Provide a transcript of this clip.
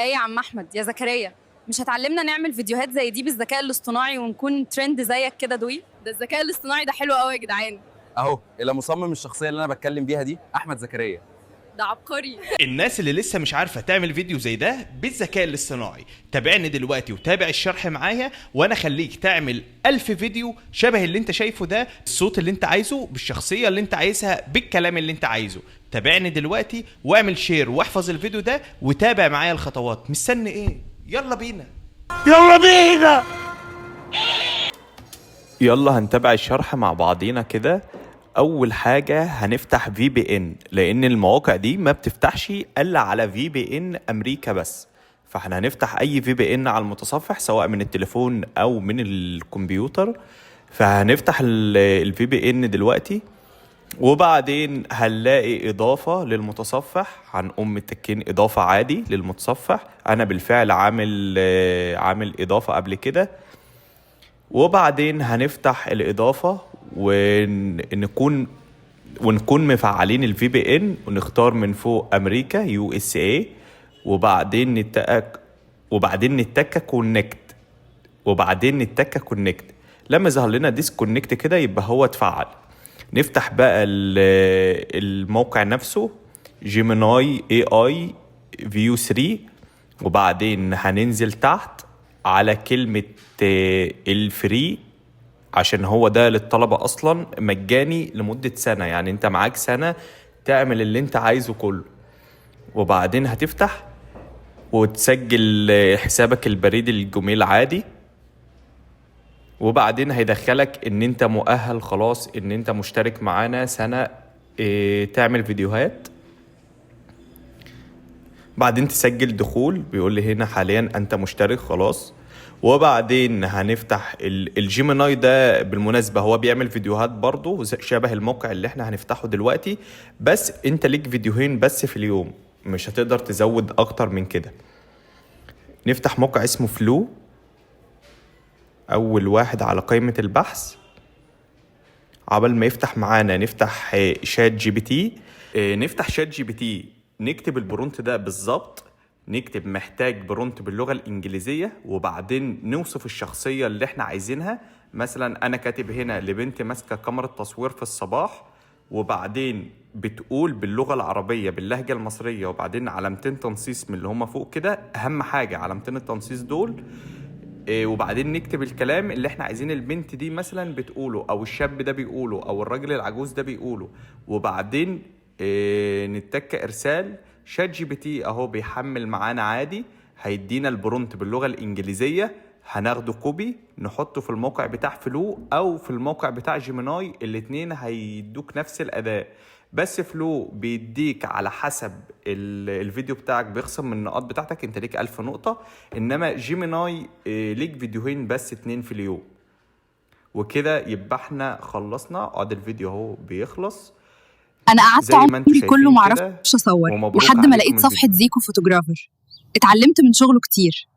ايه يا عم احمد يا زكريا، مش هتعلمنا نعمل فيديوهات زي دي بالذكاء الاصطناعي ونكون ترند زيك كده دوي؟ ده الذكاء الاصطناعي ده حلو قوي يا جدعان. اهو اللي مصمم الشخصيه اللي انا بتكلم بيها دي احمد زكريا. ده عبقري. الناس اللي لسه مش عارفة تعمل فيديو زي ده بالذكاء الاصطناعي تابعني دلوقتي وتابع الشرح معايا، وانا خليك تعمل 1000 فيديو شبه اللي انت شايفه ده، الصوت اللي انت عايزه بالشخصية اللي انت عايزها بالكلام اللي انت عايزه. تابعني دلوقتي واعمل شير واحفظ الفيديو ده وتابع معايا الخطوات. مستني ايه؟ يلا بينا. يلا هنتابع الشرح مع بعضينا كده. اول حاجة هنفتح VPN، لان المواقع دي ما بتفتحش الا على VPN امريكا بس. فاحنا هنفتح اي VPN على المتصفح سواء من التليفون او من الكمبيوتر. فهنفتح VPN دلوقتي، وبعدين هنلاقي اضافة للمتصفح، هنقوم متكين اضافة عادي للمتصفح. انا بالفعل عامل اضافة قبل كده. وبعدين هنفتح الإضافة ونكون مفعلين VPN ونختار من فوق أمريكا USA، وبعدين نتك كونكت. لما ظهر لنا ديسكونكت كده يبقى هو اتفعل. نفتح بقى الموقع نفسه جيميناي AI View 3، وبعدين هننزل تحت على كلمة الفري، عشان هو ده للطلبة أصلا مجاني لمدة سنة، يعني انت معاك سنة تعمل اللي انت عايزه كله. وبعدين هتفتح وتسجل حسابك البريد الجميل عادي، وبعدين هيدخلك ان انت مؤهل خلاص، ان انت مشترك معانا سنة تعمل فيديوهات. بعدين تسجل دخول، بيقول لي هنا حاليا انت مشترك خلاص. وبعدين هنفتح الجيميناي ده. بالمناسبة هو بيعمل فيديوهات برضو شبه الموقع اللي احنا هنفتحه دلوقتي، بس انت ليك فيديوهين بس في اليوم، مش هتقدر تزود اكتر من كده. نفتح موقع اسمه فلو، اول واحد على قائمة البحث. عبال ما يفتح معانا نفتح شات جي بي تي. نفتح شات جي بي تي، نكتب البرونت ده بالظبط، نكتب محتاج برونت باللغة الإنجليزية، وبعدين نوصف الشخصية اللي احنا عايزينها. مثلا أنا كاتب هنا لبنت ماسكة كاميرا تصوير في الصباح، وبعدين بتقول باللغة العربية باللهجة المصرية، وبعدين علامتين تنصيص من اللي هما فوق كده، أهم حاجة علامتين التنصيص دول. وبعدين نكتب الكلام اللي احنا عايزين البنت دي مثلا بتقوله، أو الشاب ده بيقوله، أو الراجل العجوز ده بيقوله. وبعدين نتك إرسال. شات جي بي تي اهو بيحمل معانا عادي، هيدينا البرونت باللغة الإنجليزية، هناخده كوبي نحطه في الموقع بتاع فلو أو في الموقع بتاع جيميناي، الاتنين هيدوك نفس الأداء. بس فلو بيديك على حسب الفيديو بتاعك، بيخصم من النقاط بتاعتك، انت ليك 1000 نقطة. انما جيميناي ليك فيديوهين بس 2 في اليوم. وكده يبقى احنا خلصنا. اقعد الفيديو اهو بيخلص. انا قعدت زي ما انتوا عمري كله شايفين معرفش كده، اصور ومبروك لحد ما عليكم لقيت صفحة الفيديو. زيكو فوتوغرافر، اتعلمت من شغله كتير.